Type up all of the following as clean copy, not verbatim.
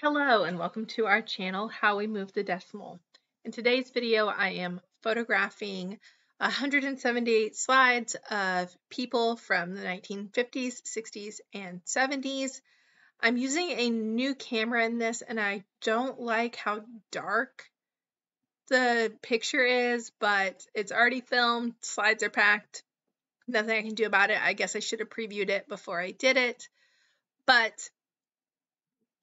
Hello and welcome to our channel, How We Move the Decimal. In today's video, I am photographing 178 slides of people from the 1950s, 60s, and 70s. I'm using a new camera in this and I don't like how dark the picture is, but it's already filmed, slides are packed, nothing I can do about it. I guess I should have previewed it before I did it, but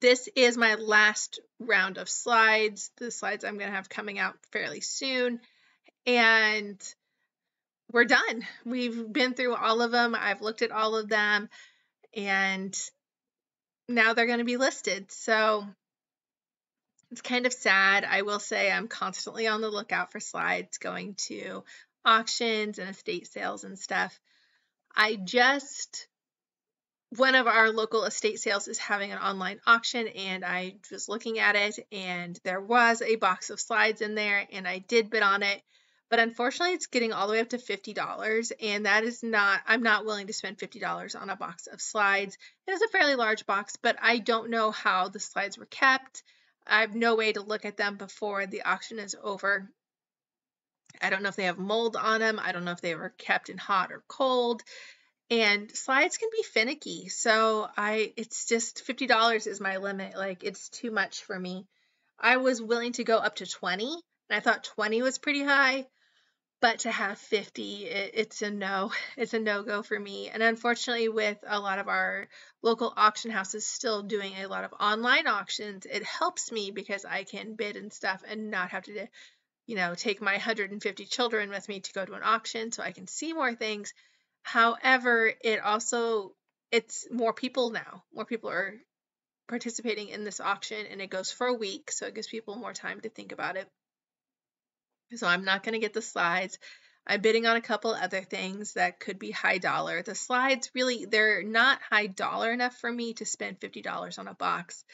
this is my last round of slides. The slides I'm going to have coming out fairly soon. And we're done. We've been through all of them. I've looked at all of them. And now they're going to be listed. So it's kind of sad. I will say I'm constantly on the lookout for slides going to auctions and estate sales and stuff. One of our local estate sales is having an online auction and I was looking at it and there was a box of slides in there and I did bid on it, but unfortunately it's getting all the way up to $50 and I'm not willing to spend $50 on a box of slides. It is a fairly large box, but I don't know how the slides were kept. I have no way to look at them before the auction is over. I don't know if they have mold on them. I don't know if they were kept in hot or cold. And slides can be finicky. So it's just $50 is my limit. Like it's too much for me. I was willing to go up to 20 and I thought 20 was pretty high, but to have 50, it's a no. It's a no-go for me. And unfortunately with a lot of our local auction houses still doing a lot of online auctions, it helps me because I can bid and stuff and not have to, take my 150 children with me to go to an auction so I can see more things. However, it's more people now. More people are participating in this auction and it goes for a week, so it gives people more time to think about it. So I'm not going to get the slides. I'm bidding on a couple other things that could be high dollar. The slides really, they're not high dollar enough for me to spend $50 on a box.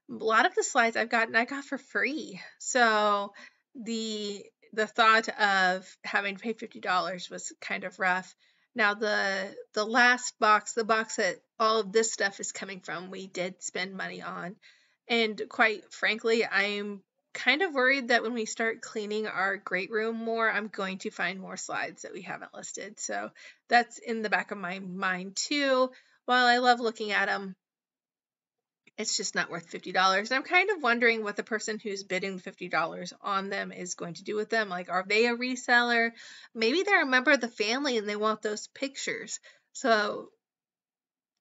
A lot of the slides I got for free. So the thought of having to pay $50 was kind of rough. Now the last box, the box that all of this stuff is coming from, we did spend money on. And quite frankly, I'm kind of worried that when we start cleaning our great room more, I'm going to find more slides that we haven't listed. So that's in the back of my mind too. While I love looking at them, it's just not worth $50. And I'm kind of wondering what the person who's bidding $50 on them is going to do with them. Like, are they a reseller? Maybe they're a member of the family and they want those pictures. So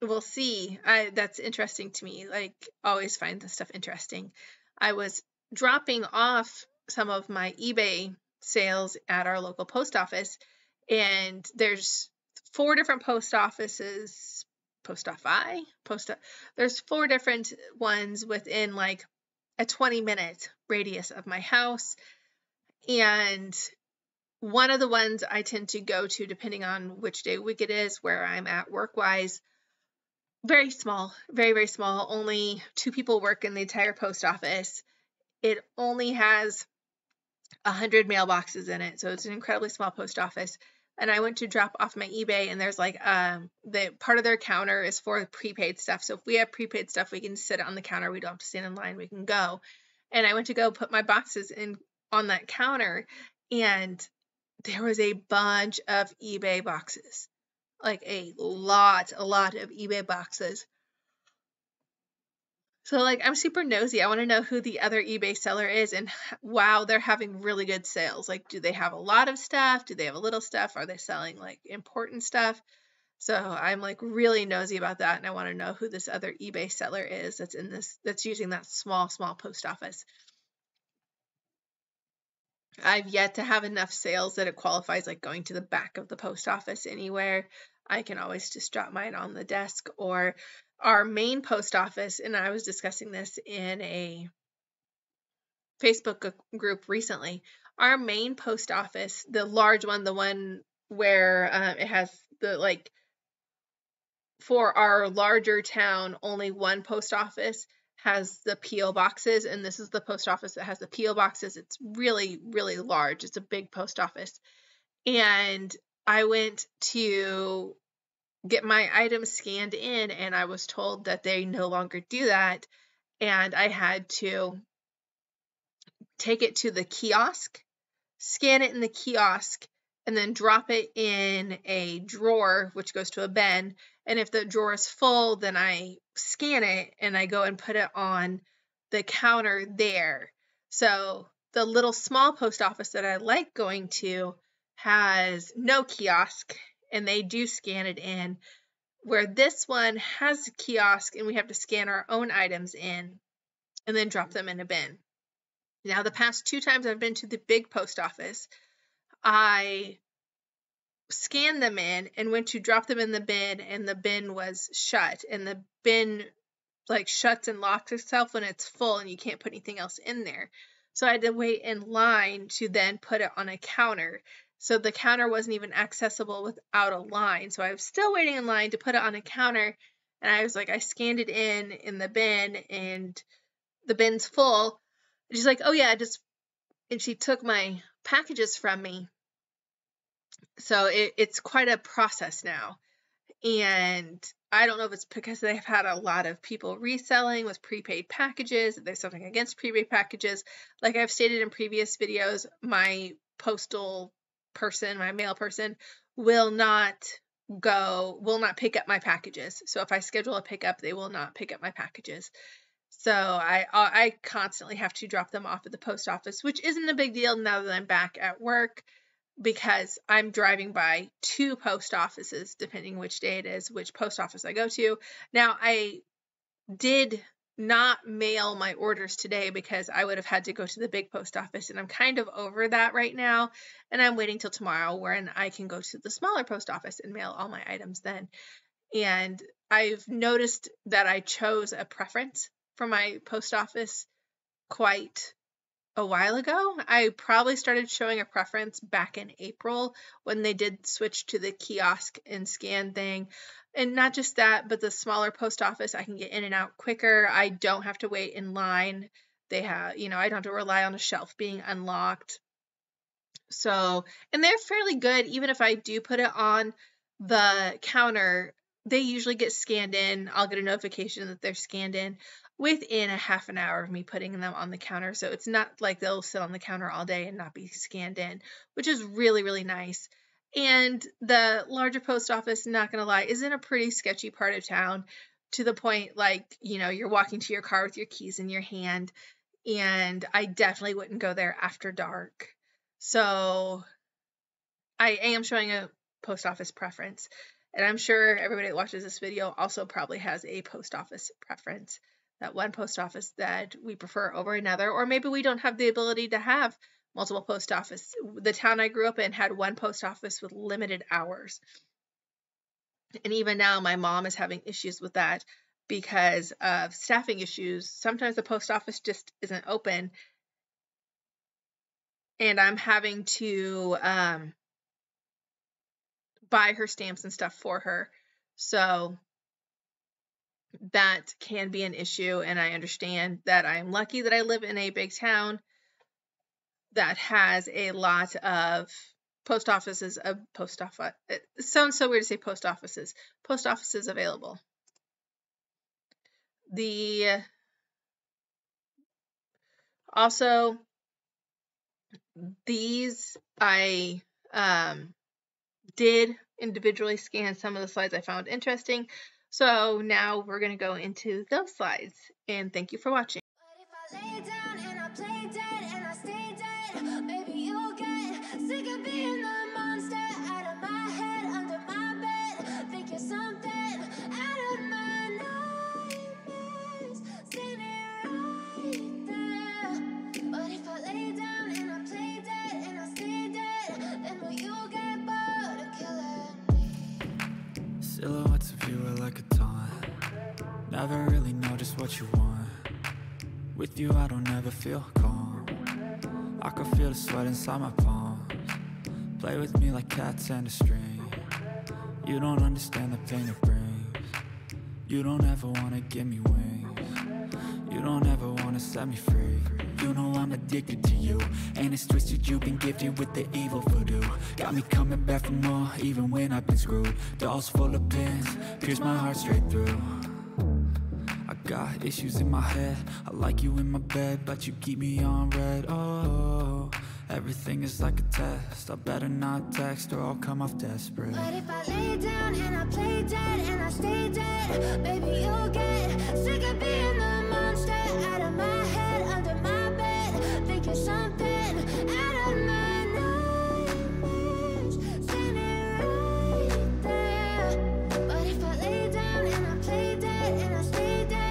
we'll see. That's interesting to me. Like, always find this stuff interesting. I was dropping off some of my eBay sales at our local post office, and there's 4 different post offices. There's 4 different ones within like a 20-minute radius of my house. And one of the ones I tend to go to, depending on which day of week it is, where I'm at work-wise, very small, very, very small. Only 2 people work in the entire post office. It only has 100 mailboxes in it. So it's an incredibly small post office. And I went to drop off my eBay and there's like the part of their counter is for prepaid stuff. So if we have prepaid stuff, we can sit on the counter. We don't have to stand in line. We can go. And I went to go put my boxes in on that counter and there was a bunch of eBay boxes, like a lot of eBay boxes. So like I'm super nosy. I want to know who the other eBay seller is and wow, they're having really good sales. Like, do they have a lot of stuff? Do they have a little stuff? Are they selling like important stuff? So I'm like really nosy about that and I want to know who this other eBay seller is that's using that small post office. I've yet to have enough sales that it qualifies like going to the back of the post office anywhere. I can always just drop mine on the desk, or our main post office, and I was discussing this in a Facebook group recently. Our main post office, the large one, the one where it has the like, for our larger town, only one post office has the P.O. boxes, and this is the post office that has the P.O. boxes. It's really, really large. It's a big post office. And I went to get my items scanned in, and I was told that they no longer do that. and I had to take it to the kiosk, scan it in the kiosk, and then drop it in a drawer, which goes to a bin. And if the drawer is full, then I scan it and I go and put it on the counter there. So the little small post office that I like going to has no kiosk, and they do scan it in, where this one has a kiosk and we have to scan our own items in and then drop them in a bin. Now, the past 2 times I've been to the big post office, I scanned them in and went to drop them in the bin, and the bin was shut, and the bin like shuts and locks itself when it's full and you can't put anything else in there. So I had to wait in line to then put it on a counter. So the counter wasn't even accessible without a line. So I was still waiting in line to put it on a counter, and I was like, I scanned it in the bin, and the bin's full. And she's like, oh yeah, and she took my packages from me. So it's quite a process now. And I don't know if it's because they've had a lot of people reselling with prepaid packages, if there's something against prepaid packages. Like I've stated in previous videos, my postal person, my mail person, will not pick up my packages. So if I schedule a pickup, they will not pick up my packages. So I constantly have to drop them off at the post office, which isn't a big deal now that I'm back at work, because I'm driving by 2 post offices, depending which day it is, which post office I go to. Now, I did not mail my orders today because I would have had to go to the big post office, and I'm kind of over that right now, and I'm waiting till tomorrow when I can go to the smaller post office and mail all my items then. And I've noticed that I chose a preference for my post office quite a while ago. I probably started showing a preference back in April when they did switch to the kiosk and scan thing. And not just that, but the smaller post office, I can get in and out quicker. I don't have to wait in line. They have, I don't have to rely on a shelf being unlocked. So, and they're fairly good. Even if I do put it on the counter, they usually get scanned in. I'll get a notification that they're scanned in within a half an hour of me putting them on the counter. So it's not like they'll sit on the counter all day and not be scanned in, which is really, really nice. And the larger post office, not going to lie, is in a pretty sketchy part of town, to the point like, you're walking to your car with your keys in your hand, and I definitely wouldn't go there after dark. So I am showing a post office preference, and I'm sure everybody that watches this video also probably has a post office preference, that one post office that we prefer over another, or maybe we don't have the ability to have multiple post office. The town I grew up in had one post office with limited hours. And even now, my mom is having issues with that because of staffing issues. Sometimes the post office just isn't open, and I'm having to buy her stamps and stuff for her. So that can be an issue, and I understand that I'm lucky that I live in a big town that has a lot of post offices. It sounds so weird to say post offices available. Also, these I did individually scan some of the slides I found interesting. So now we're going to go into those slides, and thank you for watching. But if I lay down and I play dead and I stay dead, maybe you'll get sick of being the monster out of my head, under my bed. Think you're something out of my nightmares, standing right there. But if I lay down and I play dead and I stay dead, then will you get bored of killing me? Silhouettes of you are like a taunt. Never really know just what you want. With you I don't ever feel calm. I can feel the sweat inside my palms. Play with me like cats and a string. You don't understand the pain it brings. You don't ever wanna give me wings. You don't ever wanna set me free. You know I'm addicted to you, and it's twisted. You've been gifted with the evil voodoo. Got me coming back for more, even when I've been screwed. Dolls full of pins, pierce my heart straight through. I got issues in my head. I like you in my bed, but you keep me on red. Oh, everything is like a test. I better not text or I'll come off desperate. But if I lay down and I play dead and I stay dead, maybe you'll get sick of being the monster out of my head, under my bed, thinking something out of my nightmares, standing right there. But if I lay down and I play dead and I stay dead,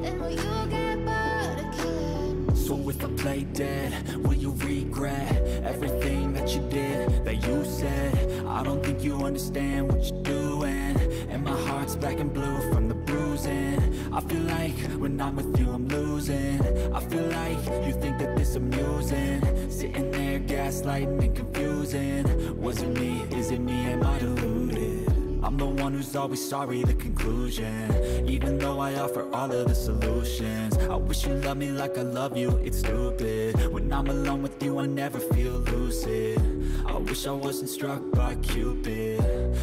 then will you get bored of killing? So if I play dead, will you regret everything that you did, that you said? I don't think you understand what you're doing, and my heart's black and blue from the bruising. I feel like when I'm with you I'm losing. I feel like you think that this amusing, sitting there gaslighting and confusing. Was it me? Is it me? Am I deluded? I'm the one who's always sorry, the conclusion, even though I offer all of the solutions. I wish you loved me like I love you, it's stupid. When I'm alone with you I never feel lucid. I wish I wasn't struck by Cupid.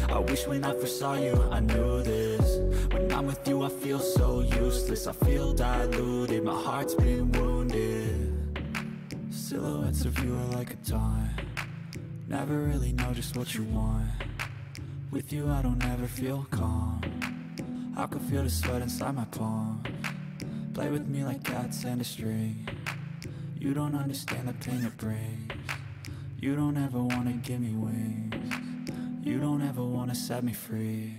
I wish when I first saw you I knew this. When I'm with you I feel so useless, I feel diluted, my heart's been wounded. Silhouettes of you are like a taunt, never really know just what you want. With you I don't ever feel calm, I can feel the sweat inside my palms. Play with me like cats and a string. You don't understand the pain it brings. You don't ever wanna give me wings. You don't ever wanna set me free.